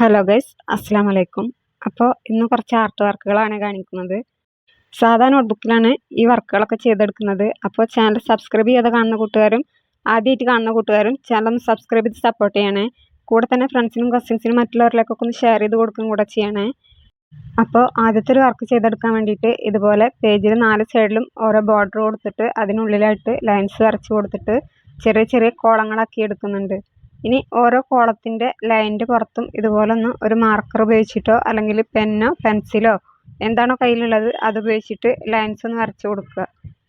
Hello guys, അസ്സാം വലൈക്കും. അപ്പോൾ ഇന്ന് കുറച്ച് ആർട്ട് വർക്കുകളാണ് കാണിക്കുന്നത്. സാധാ നോട്ട്ബുക്കിലാണ് ഈ വർക്കുകളൊക്കെ ചെയ്തെടുക്കുന്നത്. അപ്പോൾ ചാനൽ സബ്സ്ക്രൈബ് ചെയ്ത് കാണുന്ന കൂട്ടുകാരും ആദ്യമായിട്ട് കാണുന്ന കൂട്ടുകാരും ചാനൽ ഒന്ന് സബ്സ്ക്രൈബ് ചെയ്ത് സപ്പോർട്ട് ചെയ്യണേ. കൂടെ തന്നെ ഫ്രണ്ട്സിനും കസിൻസിനും മറ്റുള്ളവരിലേക്കൊക്കെ ഒന്ന് ഷെയർ ചെയ്ത് കൊടുക്കുകയും കൂടെ ചെയ്യണേ. അപ്പോൾ ആദ്യത്തെ ഒരു വർക്ക് ചെയ്തെടുക്കാൻ വേണ്ടിയിട്ട് ഇതുപോലെ പേജിൽ 4 സൈഡിലും ഓരോ ബോർഡർ കൊടുത്തിട്ട് അതിനുള്ളിലായിട്ട് ലൈൻസ് വരച്ച് കൊടുത്തിട്ട് ചെറിയ ചെറിയ കോളങ്ങളാക്കി എടുക്കുന്നുണ്ട്. ഇനി ഓരോ കോളത്തിൻ്റെ ലൈനിൻ്റെ പുറത്തും ഇതുപോലെ ഒന്ന് ഒരു മാർക്കർ ഉപയോഗിച്ചിട്ടോ അല്ലെങ്കിൽ പെന്നോ പെൻസിലോ എന്താണോ കയ്യിലുള്ളത് അത് ഉപയോഗിച്ചിട്ട് ലൈൻസ് ഒന്ന് വരച്ച് കൊടുക്കുക.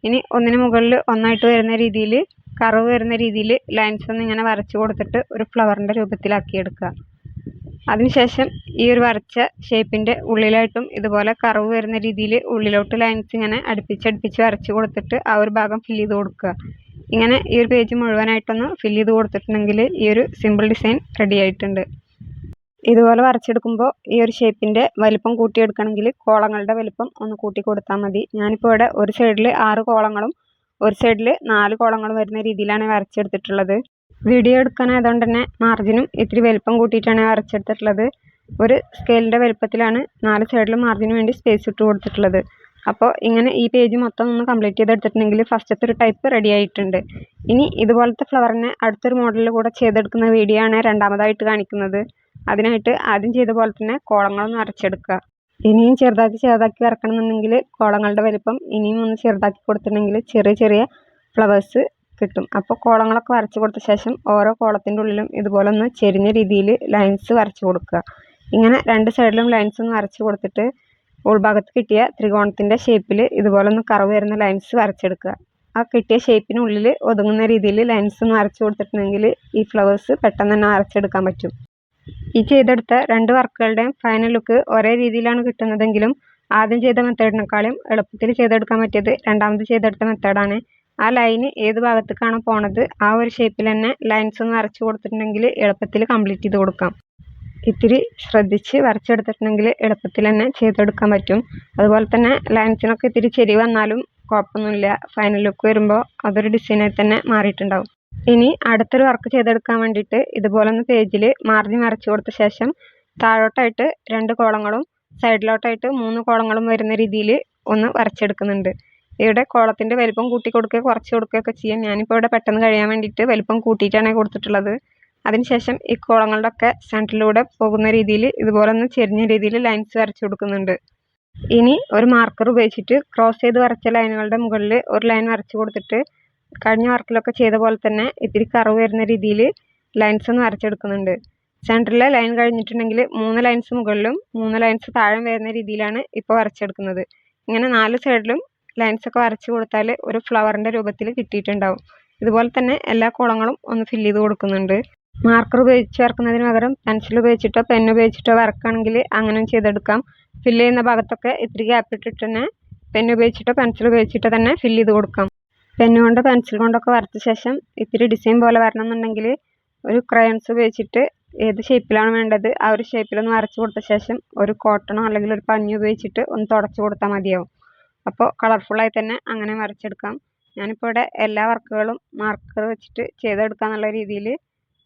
ഇനി ഒന്നിന് മുകളിൽ ഒന്നായിട്ട് വരുന്ന രീതിയിൽ കർവ് വരുന്ന രീതിയിൽ ലൈൻസ് ഒന്ന് ഇങ്ങനെ വരച്ച് കൊടുത്തിട്ട് ഒരു ഫ്ലവറിൻ്റെ രൂപത്തിലാക്കിയെടുക്കുക. അതിനുശേഷം ഈ ഒരു വരച്ച ഷേപ്പിൻ്റെ ഉള്ളിലായിട്ടും ഇതുപോലെ കർവ് വരുന്ന രീതിയിൽ ഉള്ളിലോട്ട് ലൈൻസ് ഇങ്ങനെ അടുപ്പിച്ച് വരച്ച് കൊടുത്തിട്ട് ആ ഒരു ഭാഗം ഫില്ല് ചെയ്ത് കൊടുക്കുക. ഇങ്ങനെ ഈ ഒരു പേജ് മുഴുവനായിട്ടൊന്ന് ഫില്ല് ചെയ്ത് കൊടുത്തിട്ടുണ്ടെങ്കിൽ ഈ ഒരു സിമ്പിൾ ഡിസൈൻ റെഡി ആയിട്ടുണ്ട്. ഇതുപോലെ വരച്ചെടുക്കുമ്പോൾ ഈ ഒരു ഷേപ്പിൻ്റെ വലിപ്പം കൂട്ടിയെടുക്കണമെങ്കിൽ കോളങ്ങളുടെ വലിപ്പം ഒന്ന് കൂട്ടി കൊടുത്താൽ മതി. ഞാനിപ്പോൾ ഇവിടെ ഒരു സൈഡിൽ 6 കോളങ്ങളും ഒരു സൈഡിൽ 4 കോളങ്ങളും വരുന്ന രീതിയിലാണ് വരച്ചെടുത്തിട്ടുള്ളത്. വീഡിയോ എടുക്കാനായതുകൊണ്ട് തന്നെ മാർജിനും ഇത്തിരി വലിപ്പം കൂട്ടിയിട്ടാണ് വരച്ചെടുത്തിട്ടുള്ളത്. ഒരു സ്കെയിലിൻ്റെ വലിപ്പത്തിലാണ് 4 സൈഡിലും മാർജിന് വേണ്ടി സ്പേസ് ഇട്ട് കൊടുത്തിട്ടുള്ളത്. അപ്പോൾ ഇങ്ങനെ ഈ പേജ് മൊത്തം ഒന്ന് കംപ്ലീറ്റ് ചെയ്തെടുത്തിട്ടുണ്ടെങ്കിൽ ഫസ്റ്റത്തെ ഒരു ടൈപ്പ് റെഡി ആയിട്ടുണ്ട്. ഇനി ഇതുപോലത്തെ ഫ്ലവറിനെ അടുത്തൊരു മോഡലിൽ കൂടെ ചെയ്തെടുക്കുന്ന വീഡിയോ ആണ് രണ്ടാമതായിട്ട് കാണിക്കുന്നത്. അതിനായിട്ട് ആദ്യം ചെയ്ത പോലെ തന്നെ കോളങ്ങളൊന്ന് വരച്ചെടുക്കുക. ഇനിയും ചെറുതാക്കി വരക്കണമെന്നുണ്ടെങ്കിൽ കോളങ്ങളുടെ വലിപ്പം ഇനിയും ഒന്ന് ചെറുതാക്കി കൊടുത്തിട്ടുണ്ടെങ്കിൽ ചെറിയ ചെറിയ ഫ്ലവേഴ്സ് കിട്ടും. അപ്പോൾ കോളങ്ങളൊക്കെ വരച്ച് കൊടുത്ത ശേഷം ഓരോ കോളത്തിൻ്റെ ഉള്ളിലും ഇതുപോലെ ഒന്ന് ചെരിഞ്ഞ രീതിയിൽ ലൈൻസ് വരച്ച് കൊടുക്കുക. ഇങ്ങനെ 2 സൈഡിലും ലൈൻസ് ഒന്ന് വരച്ച് കൊടുത്തിട്ട് ഉൾഭാഗത്ത് കിട്ടിയ ത്രികോണത്തിൻ്റെ ഷേപ്പിൽ ഇതുപോലെ ഒന്ന് കർവ് വരുന്ന ലൈൻസ് വരച്ചെടുക്കുക. ആ കിട്ടിയ ഷേപ്പിനുള്ളിൽ ഒതുങ്ങുന്ന രീതിയിൽ ലൈൻസ് ഒന്ന് വരച്ച് കൊടുത്തിട്ടുണ്ടെങ്കിൽ ഈ ഫ്ലവേഴ്സ് പെട്ടെന്ന് തന്നെ വരച്ചെടുക്കാൻ പറ്റും. ഈ ചെയ്തെടുത്ത 2 വർക്കുകളുടെയും ഫൈനൽ ലുക്ക് ഒരേ രീതിയിലാണ് കിട്ടുന്നതെങ്കിലും ആദ്യം ചെയ്ത മെത്തേഡിനേക്കാളും എളുപ്പത്തിൽ ചെയ്തെടുക്കാൻ പറ്റിയത് രണ്ടാമത് ചെയ്തെടുത്ത മെത്തേഡാണ്. ആ ലൈന് ഏത് ഭാഗത്തേക്കാണോ പോണത് ആ ഒരു ഷേപ്പിൽ തന്നെ ലൈൻസ് ഒന്ന് വരച്ച് കൊടുത്തിട്ടുണ്ടെങ്കിൽ എളുപ്പത്തിൽ കംപ്ലീറ്റ് ചെയ്ത് കൊടുക്കാം. ഇത്തിരി ശ്രദ്ധിച്ച് വരച്ചെടുത്തിട്ടുണ്ടെങ്കിൽ എളുപ്പത്തിൽ തന്നെ ചെയ്തെടുക്കാൻ പറ്റും. അതുപോലെ തന്നെ ലൈൻസിനൊക്കെ ഇത്തിരി ചെരിവ് വന്നാലും കുഴപ്പമൊന്നുമില്ല. ഫൈനൽ ലുക്ക് വരുമ്പോൾ അതൊരു ഡിസൈനായി തന്നെ മാറിയിട്ടുണ്ടാവും. ഇനി അടുത്തൊരു വർക്ക് ചെയ്തെടുക്കാൻ വേണ്ടിയിട്ട് ഇതുപോലെ ഒന്ന് പേജിൽ മാർജിൻ വരച്ച് കൊടുത്ത ശേഷം താഴോട്ടായിട്ട് 2 കോളങ്ങളും സൈഡിലോട്ടായിട്ട് 3 കോളങ്ങളും വരുന്ന രീതിയിൽ ഒന്ന് വരച്ചെടുക്കുന്നുണ്ട്. ഇവിടെ കോളത്തിൻ്റെ വലിപ്പം കൂട്ടി കൊടുക്കുകയോ കുറച്ച് കൊടുക്കുകയൊക്കെ ചെയ്യാം. ഞാനിപ്പോൾ ഇവിടെ പെട്ടെന്ന് കഴിയാൻ വേണ്ടിയിട്ട് വലിപ്പം കൂട്ടിയിട്ടാണ് കൊടുത്തിട്ടുള്ളത്. അതിനുശേഷം ഈ കോളങ്ങളുടെ ഒക്കെ സെൻറ്ററിലൂടെ പോകുന്ന രീതിയിൽ ഇതുപോലെ ഒന്ന് ചെരിഞ്ഞ രീതിയിൽ ലൈൻസ് വരച്ച് കൊടുക്കുന്നുണ്ട്. ഇനി ഒരു മാർക്കർ ഉപയോഗിച്ചിട്ട് ക്രോസ് ചെയ്ത് വരച്ച ലൈനുകളുടെ മുകളിൽ ഒരു ലൈൻ വരച്ച് കൊടുത്തിട്ട് കഴിഞ്ഞ വർക്കിലൊക്കെ ചെയ്ത പോലെ തന്നെ ഇത്തിരി കർവ് വരുന്ന രീതിയിൽ ലൈൻസ് ഒന്ന് വരച്ചെടുക്കുന്നുണ്ട്. സെൻറ്ററിലെ ലൈൻ കഴിഞ്ഞിട്ടുണ്ടെങ്കിൽ 3 ലൈൻസ് മുകളിലും 3 ലൈൻസ് താഴെ വരുന്ന രീതിയിലാണ് ഇപ്പോൾ വരച്ചെടുക്കുന്നത്. ഇങ്ങനെ 4 സൈഡിലും ലൈൻസ് ഒക്കെ വരച്ച് കൊടുത്താൽ ഒരു ഫ്ലവറിൻ്റെ രൂപത്തിൽ കിട്ടിയിട്ടുണ്ടാവും. ഇതുപോലെ തന്നെ എല്ലാ കോളങ്ങളും ഒന്ന് ഫില്ല് ചെയ്ത് കൊടുക്കുന്നുണ്ട്. മാർക്കർ ഉപയോഗിച്ച് വരക്കുന്നതിന് പകരം പെൻസിൽ ഉപയോഗിച്ചിട്ടോ പെൻ ഉപയോഗിച്ചിട്ടോ വരക്കുകയാണെങ്കിൽ അങ്ങനെയും ചെയ്തെടുക്കാം. ഫില്ല് ചെയ്യുന്ന ഭാഗത്തൊക്കെ ഇത്തിരി ഗ്യാപ്പ് ഇട്ടിട്ട് തന്നെ പെൻ ഉപയോഗിച്ചിട്ടോ പെൻസിൽ ഉപയോഗിച്ചിട്ടോ തന്നെ ഫില്ല് ചെയ്ത് കൊടുക്കാം. പെന്നുകൊണ്ട് പെൻസിൽ കൊണ്ടൊക്കെ വരച്ച ശേഷം ഇത്തിരി ഡിസൈൻ പോലെ വരണം എന്നുണ്ടെങ്കിൽ ഒരു ക്രയോൺസ് ഉപയോഗിച്ചിട്ട് ഏത് ഷേപ്പിലാണ് വേണ്ടത് ആ ഒരു ഷേപ്പിലൊന്ന് വരച്ച് കൊടുത്ത ശേഷം ഒരു കോട്ടണോ അല്ലെങ്കിൽ ഒരു പഞ്ഞി ഉപയോഗിച്ചിട്ട് ഒന്ന് തുടച്ച് കൊടുത്താൽ മതിയാവും. അപ്പോൾ കളർഫുള്ളായി തന്നെ അങ്ങനെ വരച്ചെടുക്കാം. ഞാനിപ്പോൾ ഇവിടെ എല്ലാ വർക്കുകളും മാർക്കർ വെച്ചിട്ട് ചെയ്തെടുക്കുക എന്നുള്ള രീതിയിൽ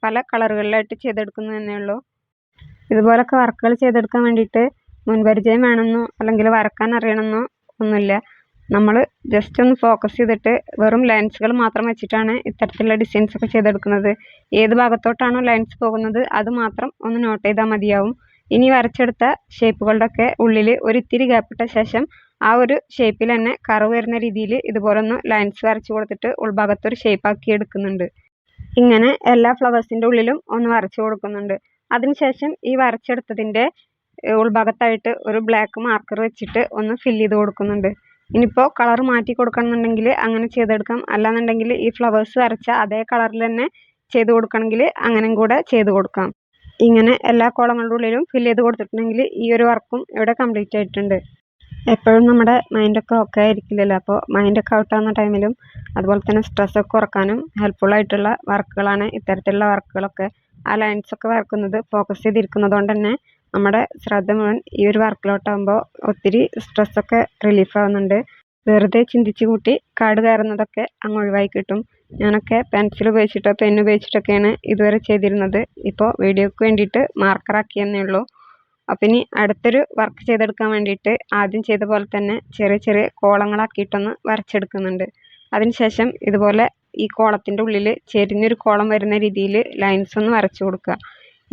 പല കളറുകളിലായിട്ട് ചെയ്തെടുക്കുന്നു എന്നേ ഉള്ളൂ. ഇതുപോലൊക്കെ വർക്കുകൾ ചെയ്തെടുക്കാൻ വേണ്ടിയിട്ട് മുൻപരിചയം വേണമെന്നോ അല്ലെങ്കിൽ വരക്കാൻ അറിയണമെന്നോ ഒന്നുമില്ല. നമ്മൾ ജസ്റ്റ് ഒന്ന് ഫോക്കസ് ചെയ്തിട്ട് വെറും ലൈൻസുകൾ മാത്രം വെച്ചിട്ടാണ് ഇത്തരത്തിലുള്ള ഡിസൈൻസ് ഒക്കെ ചെയ്തെടുക്കുന്നത്. ഏത് ഭാഗത്തോട്ടാണോ ലൈൻസ് പോകുന്നത് അത് മാത്രം ഒന്ന് നോട്ട് ചെയ്താൽ മതിയാവും. ഇനി വരച്ചെടുത്ത ഷേപ്പുകളുടെ ഒക്കെ ഉള്ളിൽ ഒരു ഇത്തിരി ഗ്യാപ്പിട്ട ശേഷം ആ ഒരു ഷേപ്പിൽ തന്നെ കർവ് വരുന്ന രീതിയിൽ ഇതുപോലെ ഒന്ന് ലൈൻസ് വരച്ച് കൊടുത്തിട്ട് ഉൾഭാഗത്തൊരു ഷേപ്പാക്കി എടുക്കുന്നുണ്ട്. ഇങ്ങനെ എല്ലാ ഫ്ലവേഴ്സിൻ്റെ ഉള്ളിലും ഒന്ന് വരച്ച് കൊടുക്കുന്നുണ്ട്. അതിനുശേഷം ഈ വരച്ചെടുത്തതിൻ്റെ ഉൾഭാഗത്തായിട്ട് ഒരു ബ്ലാക്ക് മാർക്കർ വെച്ചിട്ട് ഒന്ന് ഫില്ല് ചെയ്ത് കൊടുക്കുന്നുണ്ട്. ഇനിയിപ്പോൾ കളർ മാറ്റി കൊടുക്കണമെന്നുണ്ടെങ്കിൽ അങ്ങനെ ചെയ്തെടുക്കാം. അല്ലാന്നുണ്ടെങ്കിൽ ഈ ഫ്ലവേഴ്സ് വരച്ച അതേ കളറിൽ തന്നെ ചെയ്ത് കൊടുക്കണമെങ്കിൽ അങ്ങനെയും കൂടെ ചെയ്ത് കൊടുക്കാം. ഇങ്ങനെ എല്ലാ കോളങ്ങളുടെ ഉള്ളിലും ഫില്ല് ചെയ്ത് കൊടുത്തിട്ടുണ്ടെങ്കിൽ ഈ ഒരു വർക്കും ഇവിടെ കംപ്ലീറ്റ് ആയിട്ടുണ്ട്. എപ്പോഴും നമ്മുടെ മൈൻഡൊക്കെ ഓക്കെ ആയിരിക്കില്ലല്ലോ. അപ്പോൾ മൈൻഡൊക്കെ ഔട്ടാകുന്ന ടൈമിലും അതുപോലെ തന്നെ സ്ട്രെസ്സൊക്കെ കുറക്കാനും ഹെൽപ്ഫുള്ളായിട്ടുള്ള വർക്കുകളാണ് ഇത്തരത്തിലുള്ള വർക്കുകളൊക്കെ. ആ ലൈൻസൊക്കെ വരക്കുന്നത് ഫോക്കസ് ചെയ്തിരിക്കുന്നത് കൊണ്ട് തന്നെ നമ്മുടെ ശ്രദ്ധ മുഴുവൻ ഈ ഒരു വർക്കിലോട്ടാകുമ്പോൾ ഒത്തിരി സ്ട്രെസ്സൊക്കെ റിലീഫ് ആവുന്നുണ്ട്. വെറുതെ ചിന്തിച്ച് കൂട്ടി കാട് കയറുന്നതൊക്കെ അങ്ങ് ഒഴിവായി കിട്ടും. ഞാനൊക്കെ പെൻസിൽ ഉപയോഗിച്ചിട്ടോ പെൻ ഉപയോഗിച്ചിട്ടൊക്കെയാണ് ഇതുവരെ ചെയ്തിരുന്നത്. ഇപ്പോൾ വീഡിയോക്ക് വേണ്ടിയിട്ട് മാർക്കറാക്കിയെന്നേ ഉള്ളൂ. അപ്പം ഇനി അടുത്തൊരു വർക്ക് ചെയ്തെടുക്കാൻ വേണ്ടിയിട്ട് ആദ്യം ചെയ്ത പോലെ തന്നെ ചെറിയ ചെറിയ കോളങ്ങളാക്കിയിട്ടൊന്ന് വരച്ചെടുക്കുന്നുണ്ട്. അതിനുശേഷം ഇതുപോലെ ഈ കോളത്തിൻ്റെ ഉള്ളിൽ ചെരിഞ്ഞൊരു കോളം വരുന്ന രീതിയിൽ ലൈൻസ് ഒന്ന് വരച്ചു കൊടുക്കുക.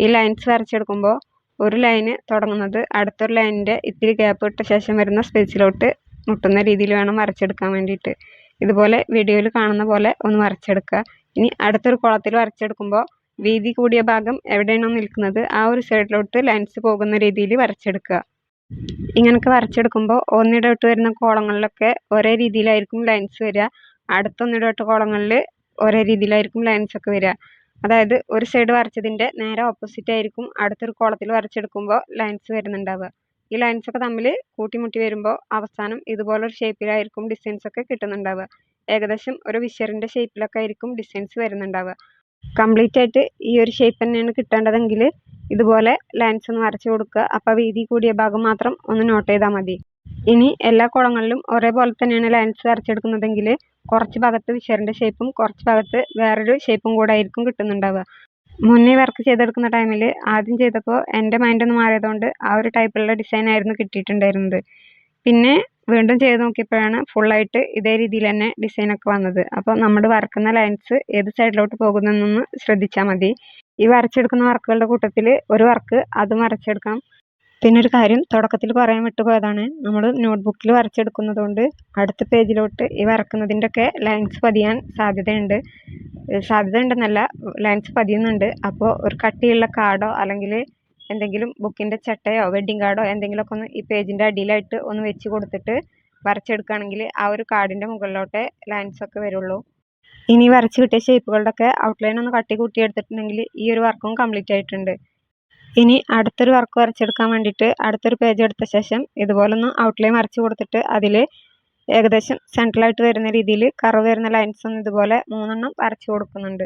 ഈ ലൈൻസ് വരച്ചെടുക്കുമ്പോൾ ഒരു ലൈന് തുടങ്ങുന്നത് അടുത്തൊരു ലൈനിൻ്റെ ഇത്തിരി ഗ്യാപ്പ് ഇട്ട ശേഷം വരുന്ന സ്പേസിലോട്ട് മുട്ടുന്ന രീതിയിൽ വേണം വരച്ചെടുക്കാൻ വേണ്ടിയിട്ട്. ഇതുപോലെ വീഡിയോയിൽ കാണുന്ന പോലെ ഒന്ന് വരച്ചെടുക്കുക. ഇനി അടുത്തൊരു കോളത്തിൽ വരച്ചെടുക്കുമ്പോൾ വീതി കൂടിയ ഭാഗം എവിടെയാണോ നിൽക്കുന്നത് ആ ഒരു സൈഡിലോട്ട് ലൈൻസ് പോകുന്ന രീതിയിൽ വരച്ചെടുക്കുക. ഇങ്ങനെയൊക്കെ വരച്ചെടുക്കുമ്പോൾ ഒന്നിടവിട്ട് വരുന്ന കോളങ്ങളിലൊക്കെ ഒരേ രീതിയിലായിരിക്കും ലൈൻസ് വരിക. അടുത്തൊന്നിടവിട്ട കോളങ്ങളിൽ ഒരേ രീതിയിലായിരിക്കും ലൈൻസ് ഒക്കെ വരിക. അതായത് ഒരു സൈഡ് വരച്ചതിൻ്റെ നേരെ ഓപ്പോസിറ്റ് ആയിരിക്കും അടുത്തൊരു കോളത്തിൽ വരച്ചെടുക്കുമ്പോൾ ലൈൻസ് വരുന്നുണ്ടാവുക. ഈ ലൈൻസ് ഒക്കെ തമ്മിൽ കൂട്ടിമുട്ടി വരുമ്പോൾ അവസാനം ഇതുപോലൊരു ഷേപ്പിലായിരിക്കും ഡിസൈൻസ് ഒക്കെ കിട്ടുന്നുണ്ടാവുക. ഏകദേശം ഒരു വിഷറിൻ്റെ ഷേപ്പിലൊക്കെ ആയിരിക്കും ഡിസൈൻസ് വരുന്നുണ്ടാവുക. കംപ്ലീറ്റ് ആയിട്ട് ഈ ഒരു ഷേപ്പ് തന്നെയാണ് കിട്ടേണ്ടതെങ്കിൽ ഇതുപോലെ ലൈൻസ് ഒന്ന് വരച്ചു കൊടുക്കുക. അപ്പോൾ വീതി കൂടിയ ഭാഗം മാത്രം ഒന്ന് നോട്ട് ചെയ്താൽ മതി. ഇനി എല്ലാ കോളങ്ങളിലും ഒരേപോലെ തന്നെയാണ് ലൈൻസ് വരച്ചെടുക്കുന്നതെങ്കിൽ കുറച്ച് ഭാഗത്ത് വിഷറിൻ്റെ ഷേപ്പും കുറച്ച് ഭാഗത്ത് വേറൊരു ഷേപ്പും കൂടെ ആയിരിക്കും കിട്ടുന്നുണ്ടാവുക. മുന്നേ വർക്ക് ചെയ്തെടുക്കുന്ന ടൈമിൽ ആദ്യം ചെയ്തപ്പോൾ എൻ്റെ മൈൻഡ് ഒന്ന് മാറിയതുകൊണ്ട് ആ ഒരു ടൈപ്പിലുള്ള ഡിസൈൻ ആയിരുന്നു കിട്ടിയിട്ടുണ്ടായിരുന്നത്. പിന്നെ വീണ്ടും ചെയ്ത് നോക്കിയപ്പോഴാണ് ഫുള്ളായിട്ട് ഇതേ രീതിയിൽ തന്നെ ഡിസൈനൊക്കെ വന്നത്. അപ്പോൾ നമ്മൾ വരക്കുന്ന ലൈൻസ് ഏത് സൈഡിലോട്ട് പോകുന്നതെന്നൊന്ന് ശ്രദ്ധിച്ചാൽ മതി. ഈ വരച്ചെടുക്കുന്ന വർക്കുകളുടെ കൂട്ടത്തിൽ ഒരു വർക്ക് അതും വരച്ചെടുക്കാം. പിന്നെ ഒരു കാര്യം തുടക്കത്തിൽ പറയാൻ വിട്ടുപോയതാണ്, നമ്മൾ നോട്ട്ബുക്കിൽ വരച്ചെടുക്കുന്നത് കൊണ്ട് അടുത്ത പേജിലോട്ട് ഈ വരക്കുന്നതിൻ്റെ ഒക്കെ ലൈൻസ് പതിയാൻ സാധ്യതയുണ്ട്. സാധ്യതയുണ്ടെന്നല്ല, ലൈൻസ് പതിയുന്നുണ്ട്. അപ്പോൾ ഒരു കട്ടിയുള്ള കാർഡോ അല്ലെങ്കിൽ എന്തെങ്കിലും ബുക്കിൻ്റെ ചട്ടയോ വെഡ്ഡിങ് കാർഡോ എന്തെങ്കിലുമൊക്കെ ഒന്ന് ഈ പേജിൻ്റെ അടിയിലായിട്ട് ഒന്ന് വെച്ച് കൊടുത്തിട്ട് വരച്ചെടുക്കുകയാണെങ്കിൽ ആ ഒരു കാർഡിൻ്റെ മുകളിലോട്ടേ ലൈൻസൊക്കെ വരുള്ളൂ. ഇനി വരച്ച് കിട്ടിയ ഷേപ്പുകളുടെ ഒക്കെ ഔട്ട്ലൈൻ ഒന്ന് കട്ടി കൂട്ടിയെടുത്തിട്ടുണ്ടെങ്കിൽ ഈ ഒരു വർക്കും കംപ്ലീറ്റ് ആയിട്ടുണ്ട്. ഇനി അടുത്തൊരു വർക്ക് വരച്ചെടുക്കാൻ വേണ്ടിയിട്ട് അടുത്തൊരു പേജ് എടുത്ത ശേഷം ഇതുപോലൊന്ന് ഔട്ട്ലൈൻ വരച്ച് കൊടുത്തിട്ട് അതിൽ ഏകദേശം സെൻട്രലായിട്ട് വരുന്ന രീതിയിൽ കർവ് വരുന്ന ലൈൻസ് ഒന്ന് ഇതുപോലെ 3 എണ്ണം വരച്ച് കൊടുക്കുന്നുണ്ട്.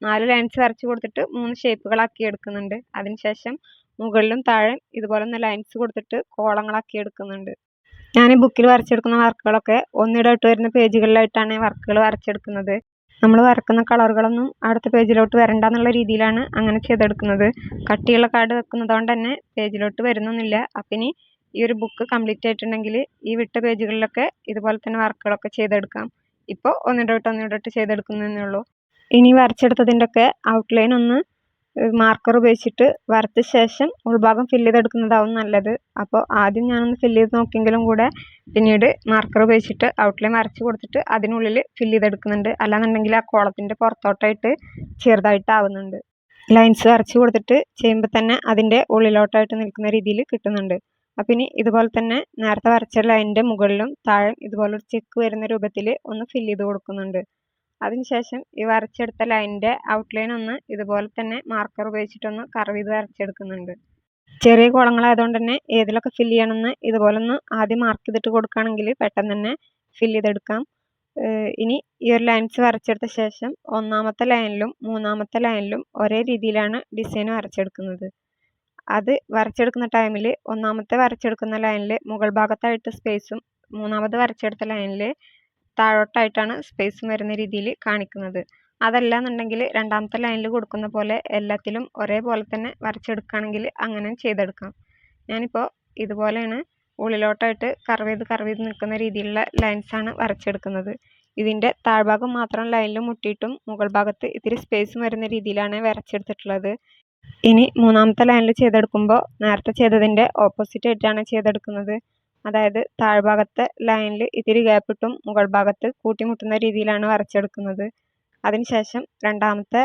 4 ലൈൻസ് വരച്ച് കൊടുത്തിട്ട് 3 ഷേപ്പുകളാക്കി എടുക്കുന്നുണ്ട്. അതിനുശേഷം മുകളിലും താഴെ ഇതുപോലെ ഒന്ന് ലൈൻസ് കൊടുത്തിട്ട് കോളങ്ങളാക്കി എടുക്കുന്നുണ്ട്. ഞാൻ ഈ ബുക്കിൽ വരച്ചെടുക്കുന്ന വർക്കുകളൊക്കെ ഒന്നിടവിട്ട് വരുന്ന പേജുകളിലായിട്ടാണ് വർക്കുകൾ വരച്ചെടുക്കുന്നത്. നമ്മൾ വരക്കുന്ന കളറുകളൊന്നും അടുത്ത പേജിലോട്ട് വരണ്ട എന്നുള്ള രീതിയിലാണ് അങ്ങനെ ചെയ്തെടുക്കുന്നത്. കട്ടിയുള്ള കാർഡ് വെക്കുന്നത് കൊണ്ട് തന്നെ പേജിലോട്ട് വരുന്നൊന്നുമില്ല. അപ്പം ഇനി ഈ ഒരു ബുക്ക് കംപ്ലീറ്റ് ആയിട്ടുണ്ടെങ്കിൽ ഈ വിട്ട പേജുകളിലൊക്കെ ഇതുപോലെ തന്നെ വർക്കുകളൊക്കെ ചെയ്തെടുക്കാം. ഇപ്പോൾ ഒന്നിടവിട്ട് ചെയ്തെടുക്കുന്നതേ ഉള്ളൂ. ഇനി വരച്ചെടുത്തതിൻ്റെ ഒക്കെ ഔട്ട്ലൈൻ ഒന്ന് മാർക്കർ ഉപയോഗിച്ചിട്ട് വരച്ച ശേഷം ഉൾഭാഗം ഫില്ല് ചെയ്തെടുക്കുന്നതാവും നല്ലത്. അപ്പോൾ ആദ്യം ഞാനൊന്ന് ഫില്ല് ചെയ്ത് നോക്കിയെങ്കിലും കൂടെ പിന്നീട് മാർക്കർ ഉപയോഗിച്ചിട്ട് ഔട്ട്ലൈൻ വരച്ച് കൊടുത്തിട്ട് അതിനുള്ളിൽ ഫില്ല് ചെയ്തെടുക്കുന്നുണ്ട്. അല്ലാന്നുണ്ടെങ്കിൽ ആ കോളത്തിൻ്റെ പുറത്തോട്ടായിട്ട് ചെറുതായിട്ടാവുന്നുണ്ട്. ലൈൻസ് വരച്ച് കൊടുത്തിട്ട് ചെയ്യുമ്പോൾ തന്നെ അതിൻ്റെ ഉള്ളിലോട്ടായിട്ട് നിൽക്കുന്ന രീതിയിൽ കിട്ടുന്നുണ്ട്. അപ്പം ഇനി ഇതുപോലെ തന്നെ നേരത്തെ വരച്ച ലൈനിൻ്റെ മുകളിലും താഴെ ഇതുപോലൊരു ചെക്ക് വരുന്ന രൂപത്തിൽ ഒന്ന് ഫില്ല് ചെയ്ത് കൊടുക്കുന്നുണ്ട്. അതിനുശേഷം ഈ വരച്ചെടുത്ത ലൈനിൻ്റെ ഔട്ട്ലൈൻ ഒന്ന് ഇതുപോലെ തന്നെ മാർക്കർ ഉപയോഗിച്ചിട്ടൊന്ന് കർവ് ചെയ്ത് വരച്ചെടുക്കുന്നുണ്ട്. ചെറിയ കോളങ്ങളായതുകൊണ്ട് തന്നെ ഏതിലൊക്കെ ഫില്ല് ചെയ്യണമെന്ന് ഇതുപോലെ ഒന്ന് ആദ്യം മാർക്ക് ചെയ്തിട്ട് കൊടുക്കുകയാണെങ്കിൽ പെട്ടെന്ന് തന്നെ ഫില്ല് ചെയ്തെടുക്കാം. ഇനി ഈ ഒരു ലൈൻസ് വരച്ചെടുത്ത ശേഷം ഒന്നാമത്തെ ലൈനിലും മൂന്നാമത്തെ ലൈനിലും ഒരേ രീതിയിലാണ് ഡിസൈൻ വരച്ചെടുക്കുന്നത്. അത് വരച്ചെടുക്കുന്ന ടൈമിൽ ഒന്നാമത്തെ വരച്ചെടുക്കുന്ന ലൈനിൽ മുകൾ ഭാഗത്തായിട്ട് സ്പേസും മൂന്നാമത് വരച്ചെടുത്ത ലൈനിൽ താഴോട്ടായിട്ടാണ് സ്പേസും വരുന്ന രീതിയിൽ കാണിക്കുന്നത്. അതല്ല എന്നുണ്ടെങ്കിൽ രണ്ടാമത്തെ ലൈനിൽ കൊടുക്കുന്ന പോലെ എല്ലാത്തിലും ഒരേപോലെ തന്നെ വരച്ചെടുക്കുകയാണെങ്കിൽ അങ്ങനെ ചെയ്തെടുക്കാം. ഞാനിപ്പോൾ ഇതുപോലെയാണ് ഉള്ളിലോട്ടായിട്ട് കർവ് ചെയ്ത് നിൽക്കുന്ന രീതിയിലുള്ള ലൈൻസാണ് വരച്ചെടുക്കുന്നത്. ഇതിൻ്റെ താഴ്ഭാഗം മാത്രം ലൈനിൽ മുട്ടിയിട്ടും മുകൾ ഭാഗത്ത് ഇത്തിരി സ്പേസും വരുന്ന രീതിയിലാണ് വരച്ചെടുത്തിട്ടുള്ളത്. ഇനി മൂന്നാമത്തെ ലൈനിൽ ചെയ്തെടുക്കുമ്പോൾ നേരത്തെ ചെയ്തതിൻ്റെ ഓപ്പോസിറ്റ് ആയിട്ടാണ് ചെയ്തെടുക്കുന്നത്. അതായത് താഴ്ഭാഗത്തെ ലൈനിൽ ഇത്തിരി ഗ്യാപ്പിട്ടും മുകൾ ഭാഗത്ത് കൂട്ടിമുട്ടുന്ന രീതിയിലാണ് വരച്ചെടുക്കുന്നത്. അതിനുശേഷം രണ്ടാമത്തെ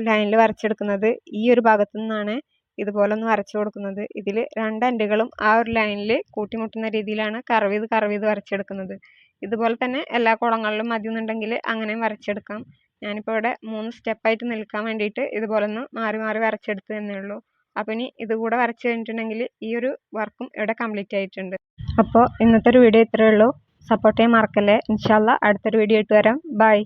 ലൈനിൽ വരച്ചെടുക്കുന്നത് ഈ ഒരു ഭാഗത്തു നിന്നാണ് ഇതുപോലെ ഒന്ന് വരച്ചു കൊടുക്കുന്നത്. ഇതിൽ 2 എൻഡുകളും ആ ഒരു ലൈനിൽ കൂട്ടിമുട്ടുന്ന രീതിയിലാണ് കർവ് ചെയ്ത് വരച്ചെടുക്കുന്നത്. ഇതുപോലെ തന്നെ എല്ലാ കോളങ്ങളിലും മതിയെന്നുണ്ടെങ്കിൽ അങ്ങനെയും വരച്ചെടുക്കാം. ഞാനിപ്പോൾ ഇവിടെ 3 സ്റ്റെപ്പായിട്ട് നിൽക്കാൻ വേണ്ടിയിട്ട് ഇതുപോലെ ഒന്ന് മാറി വരച്ചെടുത്ത് തന്നേ ഉള്ളൂ. അപ്പോൾ ഇനി ഇതുകൂടെ വരച്ച് കഴിഞ്ഞിട്ടുണ്ടെങ്കിൽ ഈ ഒരു വർക്കും ഇവിടെ കംപ്ലീറ്റ് ആയിട്ടുണ്ട്. അപ്പോൾ ഇന്നത്തെ ഒരു വീഡിയോ ഇത്രയേ ഉള്ളൂ. സപ്പോർട്ട് ചെയ്യാൻ മറക്കല്ലേ. ഇൻഷാ അല്ലാഹ് അടുത്തൊരു വീഡിയോ ആയിട്ട് വരാം. ബൈ.